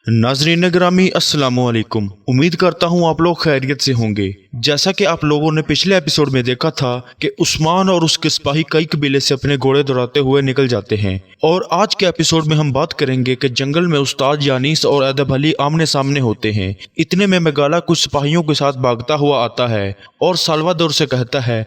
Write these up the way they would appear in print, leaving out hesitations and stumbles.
नाजरीन ग्रामी अस्सलाम वालेकुम। उम्मीद करता हूँ आप लोग खैरियत से होंगे। जैसा कि आप लोगों ने पिछले एपिसोड में देखा था कि उस्मान और उसके सिपाही कई कबीले से अपने घोड़े दौड़ाते हुए निकल जाते हैं और आज के एपिसोड में हम बात करेंगे कि जंगल में उस्ताद यानीस और अदब अली आमने सामने होते हैं। इतने में मेगाला कुछ सिपाहियों के साथ भागता हुआ आता है और साल्वादोर से कहता है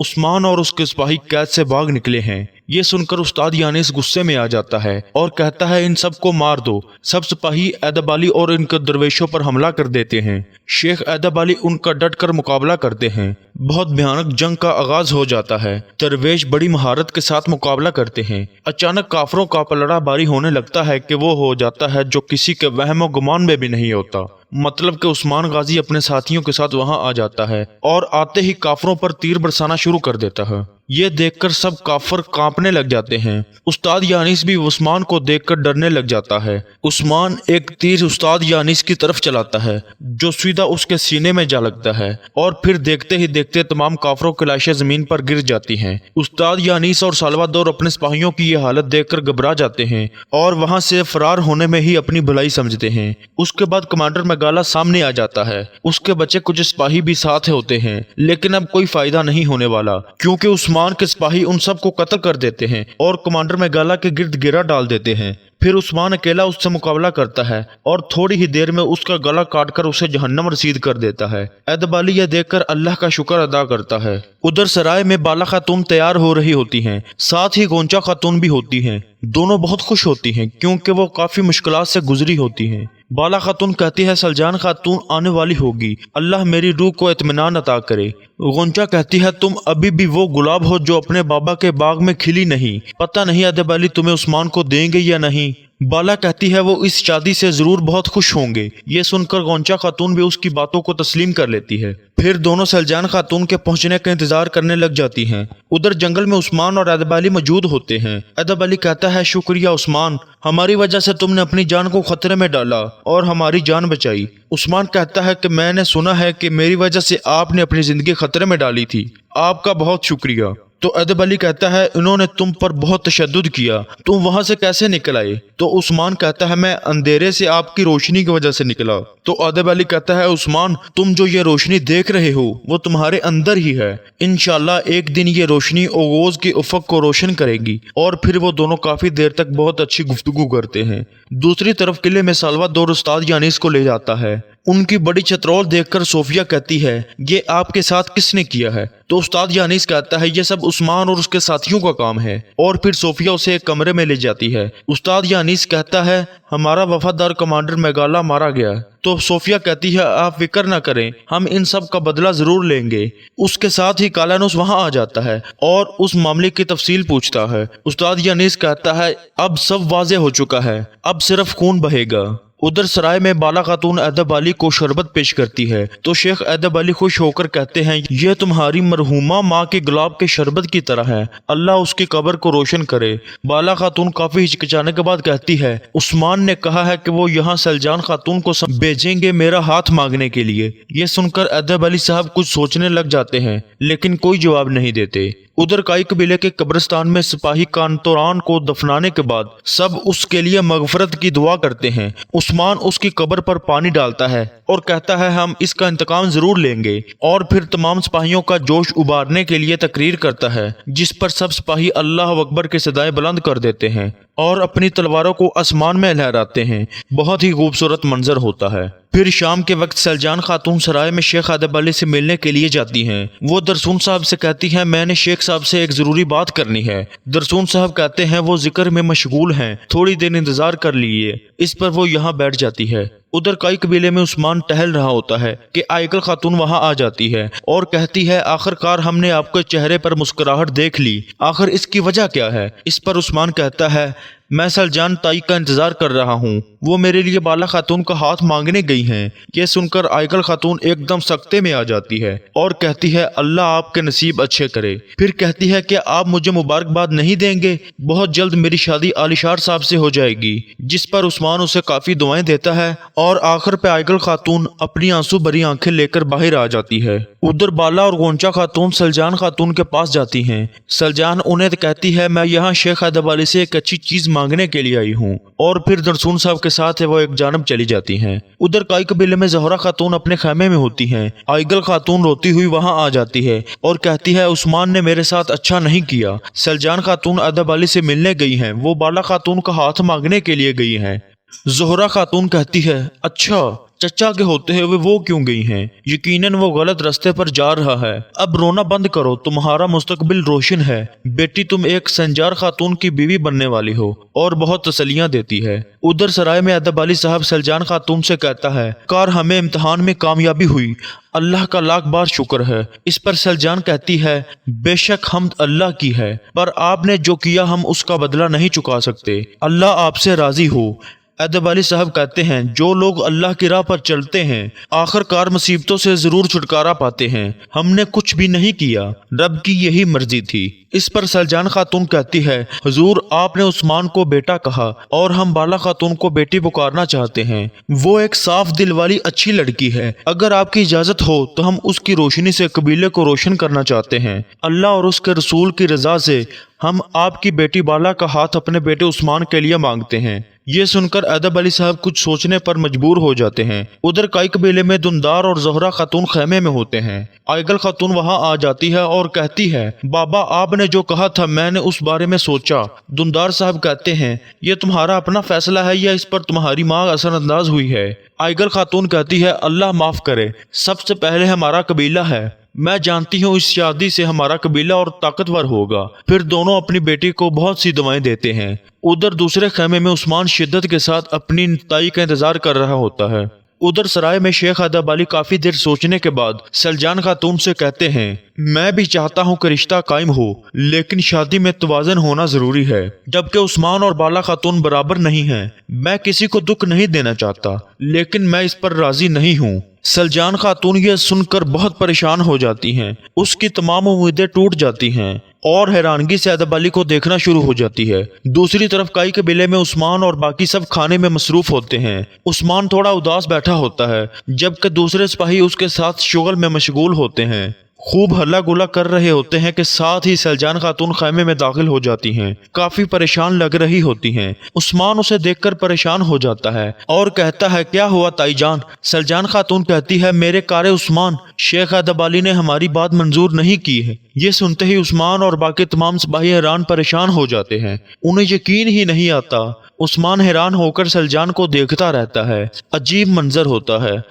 उस्मान और उसके सिपाही कैद से भाग निकले हैं। ये सुनकर उस्ताद यानीस गुस्से में आ जाता है और कहता है इन सब को मार दो। सब सिपाही अदब अली और इनके दरवेशों पर हमला कर देते हैं। शेख अदब अली उनका डट कर मुकाबला करते हैं। बहुत भयानक जंग का आगाज हो जाता है। दरवेश बड़ी महारत के साथ मुकाबला करते हैं। अचानक काफरों का पलड़ा भारी होने लगता है कि वो हो जाता है जो किसी के वहम और गुमान में भी नहीं होता। मतलब कि उस्मान गाजी अपने साथियों के साथ वहां आ जाता है और आते ही काफरों पर तीर बरसाना शुरू कर देता है। ये देखकर सब काफर कांपने लग जाते हैं। उस्ताद यानीस भी उस्मान को देखकर डरने लग जाता है। उस्मान एक तीर उस्ताद यानीस की तरफ चलाता है जो सीधा उसके सीने में जा लगता है और फिर देखते ही देखते तमाम काफरों की लाशें जमीन पर गिर जाती हैं। उस्ताद यानीस और साल्वादोर अपने सिपाहियों की यह हालत देखकर घबरा जाते हैं और वहां से फरार होने में ही अपनी भलाई समझते हैं। उसके बाद कमांडर मेगाला सामने आ जाता है। उसके बचे कुछ सिपाही भी साथ होते हैं, लेकिन अब कोई फायदा नहीं होने वाला क्योंकि उस्मान के सिपाही उन सब को कत्ल कर देते हैं और कमांडर मेगाला के गिर्द घेरा डाल देते हैं। फिर उस्मान अकेला उससे मुकाबला करता है और थोड़ी ही देर में उसका गला काटकर उसे जहन्नम रसीद कर देता है। अदब अली यह देखकर अल्लाह का शुक्र अदा करता है। उधर सराय में बाला खातून तैयार हो रही होती हैं, साथ ही गोंचा खातून भी होती हैं। दोनों बहुत खुश होती हैं क्योंकि वो काफी मुश्किलात से गुजरी होती हैं। बाला खातून कहती है सलजान खातून आने वाली होगी, अल्लाह मेरी रूह को इत्मीनान अता करे। गोंचा कहती है तुम अभी भी वो गुलाब हो जो अपने बाबा के बाग में खिली नहीं, पता नहीं अदब अली तुम्हें उस्मान को देंगे या नहीं। बाला कहती है वो इस शादी से जरूर बहुत खुश होंगे। ये सुनकर गोंचा खातून भी उसकी बातों को तस्लीम कर लेती है। फिर दोनों सलजान खातून के पहुंचने का इंतजार करने लग जाती हैं। उधर जंगल में उस्मान और अदब अली मौजूद होते हैं। अदब अली कहता है शुक्रिया उस्मान, हमारी वजह से तुमने अपनी जान को खतरे में डाला और हमारी जान बचाई। उस्मान कहता है कि मैंने सुना है कि मेरी वजह से आपने अपनी जिंदगी खतरे में डाली थी, आपका बहुत शुक्रिया। तो अदब अली कहता है इन्होंने तुम पर बहुत तशद्दुद किया, तुम वहां से कैसे निकल आए? तो उस्मान कहता है मैं अंधेरे से आपकी रोशनी की वजह से निकला। तो अदब अली कहता है उस्मान तुम जो ये रोशनी देख रहे हो वो तुम्हारे अंदर ही है। इंशाल्लाह एक दिन ये रोशनी ओगोज के उफक को रोशन करेगी। और फिर वो दोनों काफी देर तक बहुत अच्छी गुफ्तगू करते हैं। दूसरी तरफ किले में साल्वादोर उस्ताद यानीस को ले जाता है। उनकी बड़ी छतरौल देखकर सोफिया कहती है ये आपके साथ किसने किया है? तो उस्ताद यानीस कहता है ये सब उस्मान और उसके साथियों का काम है। और फिर सोफिया उसे एक कमरे में ले जाती है। उस्ताद यानीस कहता है हमारा वफादार कमांडर मेगाला मारा गया। तो सोफिया कहती है आप फिक्र न करें, हम इन सब का बदला जरूर लेंगे। उसके साथ ही कालानुस वहां आ जाता है और उस मामले की तफसील पूछता है। उस्ताद यानीस कहता है अब सब वाजे हो चुका है, अब सिर्फ खून बहेगा। उधर सराय में बाला खातून अदब अली को शरबत पेश करती है तो शेख अदब अली खुश होकर कहते हैं यह तुम्हारी मरहूमा माँ के गुलाब के शरबत की तरह है, अल्लाह उसकी कब्र को रोशन करे। बाला खातून काफी हिचकिचाने के बाद कहती है उस्मान ने कहा है कि वो यहाँ सलजान खातून को भेजेंगे मेरा हाथ मांगने के लिए। ये सुनकर अदब अली साहब कुछ सोचने लग जाते हैं लेकिन कोई जवाब नहीं देते। उधर काई कबीले के कब्रिस्तान में सिपाही कांतोरान को दफनाने के बाद सब उसके लिए मगफरत की दुआ करते हैं। उस्मान उसकी कब्र पर पानी डालता है और कहता है हम इसका इंतकाम जरूर लेंगे। और फिर तमाम सिपाहियों का जोश उबारने के लिए तकरीर करता है जिस पर सब सिपाही अल्लाह अकबर के सदाएं बुलंद कर देते हैं और अपनी तलवारों को आसमान में लहराते हैं। बहुत ही खूबसूरत मंजर होता है। फिर शाम के वक्त सलजान खातून सराय में शेख अदब अली से मिलने के लिए जाती हैं। वो दरसून साहब से कहती हैं मैंने शेख साहब से एक जरूरी बात करनी है। दरसून साहब कहते हैं वो जिक्र में मशगूल हैं, थोड़ी देर इंतजार कर लीजिए। इस पर वो यहाँ बैठ जाती है। उधर कई कबीले में उस्मान टहल रहा होता है कि आयकल खातून वहां आ जाती है और कहती है आखिरकार हमने आपके चेहरे पर मुस्कुराहट देख ली, आखिर इसकी वजह क्या है? इस पर उस्मान कहता है मैं सलजान ताई का इंतजार कर रहा हूँ, वो मेरे लिए बाला खातून का हाथ मांगने गई हैं। यह सुनकर आयकल खातून एकदम सख्ते में आ जाती है और कहती है अल्लाह आपके नसीब अच्छे करे। फिर कहती है कि आप मुझे मुबारकबाद नहीं देंगे, बहुत जल्द मेरी शादी आलिशार साहब से हो जाएगी। जिस पर उस्मान उसे काफी दुआएं देता है और आखिर पे आयकल खातून अपनी आंसू भरी आंखें लेकर बाहर आ जाती है। उधर बाला और गोंचा खातून सलजान खातून के पास जाती हैं। सलजान उन्हें कहती है मैं यहाँ शेख अदब अली से एक अच्छी चीज मांगने के लिए आई हूँ। और फिर दरसून साहब के साथ वो एक जानब चली जाती हैं। उधर काई कबीले में ज़ोहरा खातून अपने खैमे में होती हैं। आइगल खातून रोती हुई वहाँ आ जाती है और कहती है उस्मान ने मेरे साथ अच्छा नहीं किया। सलजान खातून अदब अली से मिलने गई हैं, वो बाला खातून का हाथ मांगने के लिए गई हैं। ज़ोहरा खातून कहती है अच्छा, चचा के होते हुए वो क्यों गई हैं? यकीनन वो गलत रास्ते पर जा रहा है। अब रोना बंद करो, तुम्हारा मुस्तकबिल रोशन है। बेटी तुम एक संजार खातून की बीवी बनने वाली हो। और बहुत तसलियां देती है। उधर सराय में अदब अली साहब सलजान खातून से कहता है कार हमें इम्तिहान में कामयाबी हुई, अल्लाह का लाख बार शुक्र है। इस पर सलजान कहती है बेशक हम्द अल्लाह की है, पर आपने जो किया हम उसका बदला नहीं चुका सकते। अल्लाह आपसे राजी हो। अदब अली साहब कहते हैं जो लोग अल्लाह की राह पर चलते हैं आखिरकार मुसीबतों से जरूर छुटकारा पाते हैं। हमने कुछ भी नहीं किया, रब की यही मर्जी थी। इस पर सलजान खातून कहती है हुजूर आपने उस्मान को बेटा कहा और हम बाला खातून को बेटी पुकारना चाहते हैं। वो एक साफ दिल वाली अच्छी लड़की है। अगर आपकी इजाजत हो तो हम उसकी रोशनी से कबीले को रोशन करना चाहते हैं। अल्लाह और उसके रसूल की रजा से हम आपकी बेटी बाला का हाथ अपने बेटे उस्मान के लिए मांगते हैं। ये सुनकर अदब अली साहब कुछ सोचने पर मजबूर हो जाते हैं। उधर काई कबीले में दुंदार और ज़ोहरा खातून खैमे में होते हैं। आइगल खातून वहां आ जाती है और कहती है बाबा आपने जो कहा था मैंने उस बारे में सोचा। दुंदार साहब कहते हैं ये तुम्हारा अपना फैसला है या इस पर तुम्हारी माँ असरअंदाज हुई है? आइगल खातून कहती है अल्लाह माफ करे, सबसे पहले हमारा कबीला है। मैं जानती हूँ इस शादी से हमारा कबीला और ताकतवर होगा। फिर दोनों अपनी बेटी को बहुत सी दुआएं देते हैं। उधर दूसरे खैमे में उस्मान शिद्दत के साथ अपनी ताई का इंतजार कर रहा होता है। उधर सराय में शेख अदब अली काफी देर सोचने के बाद सलजान खातून से कहते हैं मैं भी चाहता हूँ कि रिश्ता कायम हो, लेकिन शादी में तवाज़ुन होना जरूरी है। जबकि उस्मान और बाला खातून बराबर नहीं हैं। मैं किसी को दुख नहीं देना चाहता, लेकिन मैं इस पर राजी नहीं हूँ। सलजान खातून यह सुनकर बहुत परेशान हो जाती हैं। उसकी तमाम उम्मीदें टूट जाती हैं और हैरानगी से अदब अली को देखना शुरू हो जाती है। दूसरी तरफ काई कबीले में उस्मान और बाकी सब खाने में मसरूफ होते हैं। उस्मान थोड़ा उदास बैठा होता है, जबकि दूसरे सिपाही उसके साथ शुगल में मशगूल होते हैं। खूब हल्ला गुल्ला कर रहे होते हैं कि साथ ही सलजान खातून खैमे में दाखिल हो जाती हैं। काफी परेशान लग रही होती हैं। उस्मान उसे देखकर परेशान हो जाता है और कहता है क्या हुआ ताईजान? सलजान खातून कहती है मेरे कारे उस्मान, शेख अदब अली ने हमारी बात मंजूर नहीं की है। ये सुनते ही उस्मान और बाकी तमाम सिपाही हैरान परेशान हो जाते हैं। उन्हें यकीन ही नहीं आता। उस्मान हैरान होकर सलजान को देखता रहता है। अजीब मंजर होता है।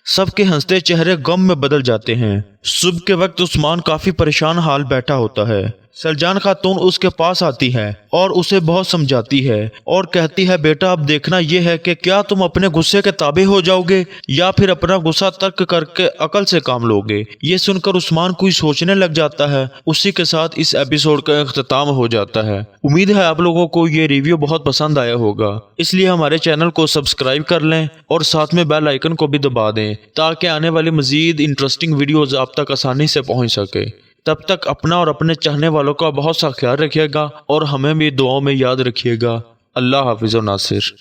सबके हंसते चेहरे गम में बदल जाते हैं। सुबह के वक्त उस्मान काफी परेशान हाल बैठा होता है। सलजान खातून उसके पास आती है और उसे बहुत समझाती है और कहती है बेटा अब देखना यह है कि क्या तुम अपने गुस्से के ताबे हो जाओगे या फिर अपना गुस्सा तर्क करके अकल से काम लोगे। ये सुनकर उस्मान कोई सोचने लग जाता है। उसी के साथ इस एपिसोड का अख्ताम हो जाता है। उम्मीद है आप लोगों को ये रिव्यू बहुत पसंद आया होगा, इसलिए हमारे चैनल को सब्सक्राइब कर लें और साथ में बेल आइकन को भी दबा दें ताकि आने वाली मजीद इंटरेस्टिंग वीडियोज आप तक आसानी से पहुंच सके। तब तक अपना और अपने चाहने वालों का बहुत सा ख्याल रखिएगा और हमें भी दुआओं में याद रखिएगा। अल्लाह हाफिज़ व नासिर।